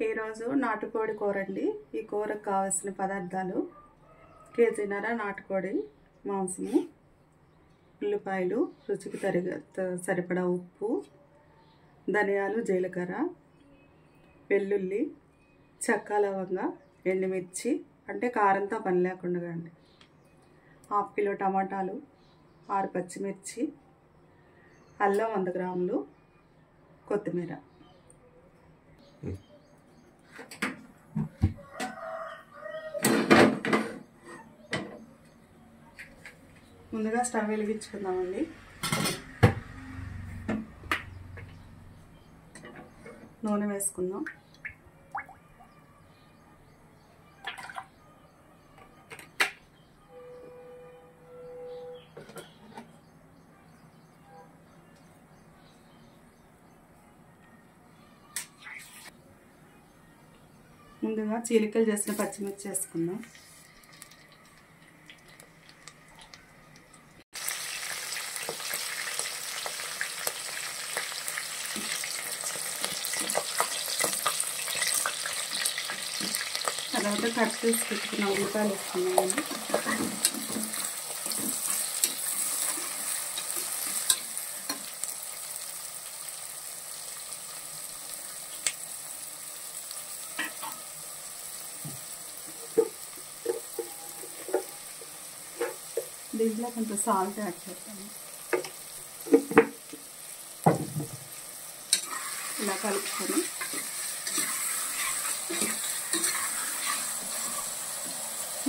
ఈరోజు నాటుకోడి కూర అండి. ఈ కూరకు కావాల్సిన పదార్థాలు: కేజీన్నర నాటుకోడి మాంసము, ఉల్లిపాయలు, రుచికి సరిపడా ఉప్పు, ధనియాలు, జీలకర్ర, వెల్లుల్లి, చెక్క, లవంగ, ఎండుమిర్చి అంటే కారంతో పని లేకుండా అండి, 1/2 కిలో టమాటాలు, 6 పచ్చిమిర్చి, అల్లం 100 గ్రాములు, కొత్తిమీర. ముందుగా స్టవ్ వెలిగించుకుందామండి. నూనె వేసుకుందాం. ముందుగా చీలికలు చేసిన పచ్చిమిర్చి వేసుకుందాం. తర్వాత కట్ చేసి పెట్టుకున్న ఉల్లిపాయలు వేసుకున్నామండి. దీంట్లో కొంచెం సాల్ట్ యాడ్ చేస్తాము. ఇలా కలుపుకొని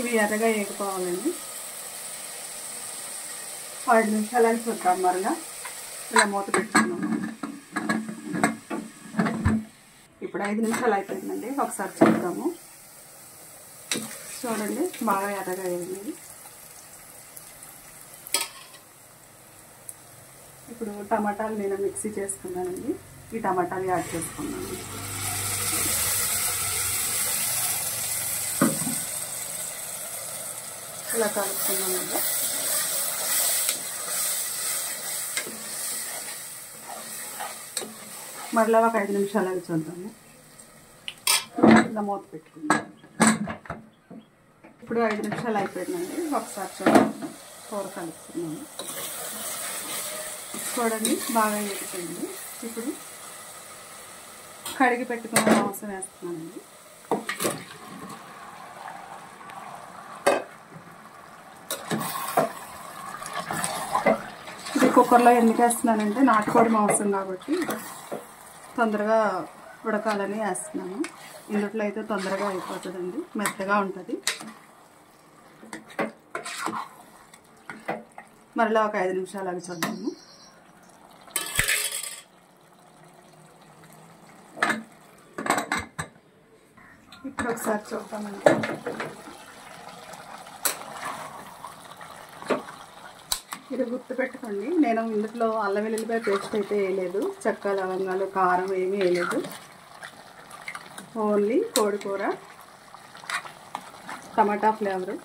ఇవి ఎర్రగా వేగిపోవాలండి. 5 నిమిషాలని చూద్దాం. మరలా ఇలా మూత పెట్టుకున్నాము. ఇప్పుడు 5 నిమిషాలు అయిపోయిందండి. ఒకసారి చూద్దాము. చూడండి, బాగా ఎర్రగా వేయండి. ఇప్పుడు టమాటాలు నేను మిక్సీ చేసుకున్నానండి. ఈ టమాటాలు యాడ్ చేసుకున్నాను. ఇలా కలుపుకున్నామండి. మరలా ఒక 5 నిమిషాలు అవి చూద్దాము. ఇలా మూత పెట్టుకుందాం. ఇప్పుడు 5 నిమిషాలు అయిపోయిందండి. ఒకసారి చూద్దాం. కూర కలుపుకున్నాము. చూడండి, బాగా వేగిపోయింది. ఇప్పుడు కడిగి పెట్టుకున్న మాంసం వేస్తున్నానండి. ఇది కుక్కర్లో ఎందుకు వేస్తున్నానంటే నాటుకోడి మాంసం కాబట్టి తొందరగా ఉడకాలని వేస్తున్నాను. ఇందులో అయితే తొందరగా అయిపోతుందండి, మెత్తగా ఉంటుంది. మరలా ఒక 5 నిమిషాలు అవి చూద్దాము. ఇప్పుడు ఒకసారి చూద్దామండి. ఇది గుర్తుపెట్టుకోండి, నేను ఇందులో అల్లం వెల్లుల్లిపాయ పేస్ట్ అయితే వేయలేదు. చెక్క, లవంగాలు, కారం ఏమీ వేయలేదు. ఓన్లీ కోడి కూర, టమాటా ఫ్లేవరు,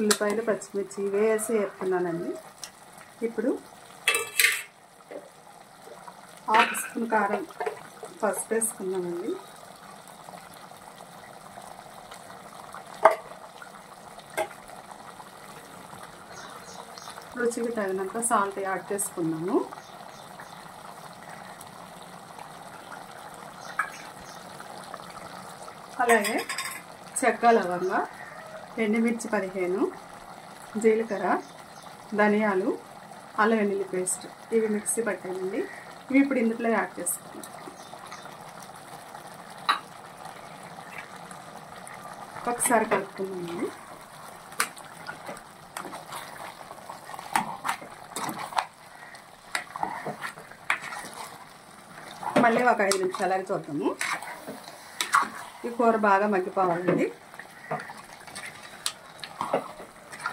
ఉల్లిపాయలు, పచ్చిమిర్చి వేసి వేస్తున్నానండి. ఇప్పుడు 1/2 స్పూన్ కారం, పసుపు వేసుకున్నామండి. రుచికి తగినంత సాల్ట్ యాడ్ చేసుకున్నాము. అలాగే చెక్క, లవంగ, ఎండుమిర్చి 15, జీలకర్ర, ధనియాలు, అల్లం వెల్లుల్లి పేస్ట్ ఇవి మిక్సీ పట్టానండి. ఇవి ఇప్పుడు ఇందులో యాడ్ చేసుకున్నాం. ఒకసారి కలుపుకున్నామండి. మళ్ళీ ఒక 5 నిమిషాలకి చూద్దాము. ఈ కూర బాగా మగ్గిపోవాలండి.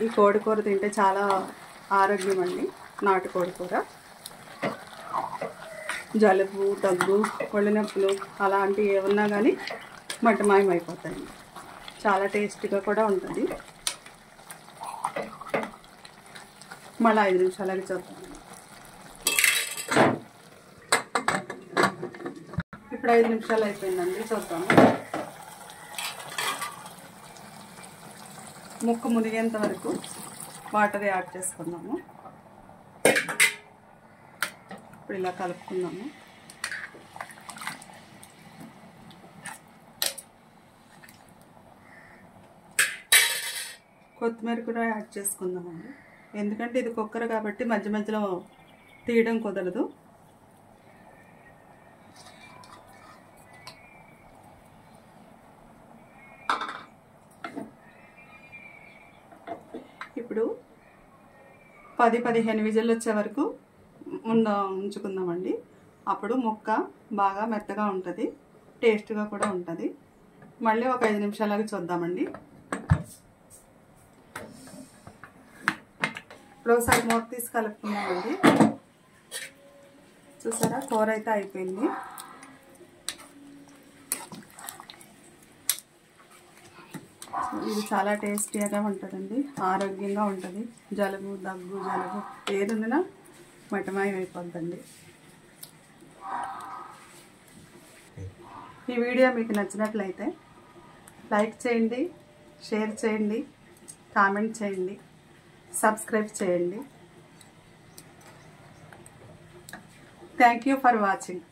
ఈ కోడి కూర తింటే చాలా ఆరోగ్యం అండి. నాటుకోడి కూర జలుబు, దగ్గు, ఒళ్ళు నొప్పులు అలాంటివి ఏమన్నా కానీ మట్టమాయమైపోతాయి. చాలా టేస్టీగా కూడా ఉంటుంది. మళ్ళీ 5 నిమిషాలకి చూద్దాం. ఇప్పుడు 5 నిమిషాలు అయిపోయిందండి, చూద్దాము. ముక్క మునిగేంత వరకు వాటర్ యాడ్ చేసుకుందాము. ఇప్పుడు ఇలా కలుపుకుందాము. కొత్తిమీర కూడా యాడ్ చేసుకుందామండి, ఎందుకంటే ఇది కుక్కర్ కాబట్టి మధ్య మధ్యలో తీయడం కుదరదు. ఇప్పుడు 10-15 విజిల్లు వచ్చే వరకు ఉంచుకుందామండి. అప్పుడు ముక్క బాగా మెత్తగా ఉంటుంది, టేస్ట్గా కూడా ఉంటుంది. మళ్ళీ ఒక 5 నిమిషాలకి చూద్దామండి. ఇప్పుడు ఒకసారి మూత తీసి కలుపుకుందామండి. చూసారా, కూర అయితే అయిపోయింది. ఇది చాలా టేస్టీగా ఉంటుందండి, ఆరోగ్యంగా ఉంటుంది. జలుబు, దగ్గు, జలుబు ఏది ఉందినా మటమాయం అయిపోద్దండి. ఈ వీడియో మీకు నచ్చినట్లయితే లైక్ చేయండి, షేర్ చేయండి, కామెంట్ చేయండి, సబ్స్క్రైబ్ చేయండి. Thank you for watching.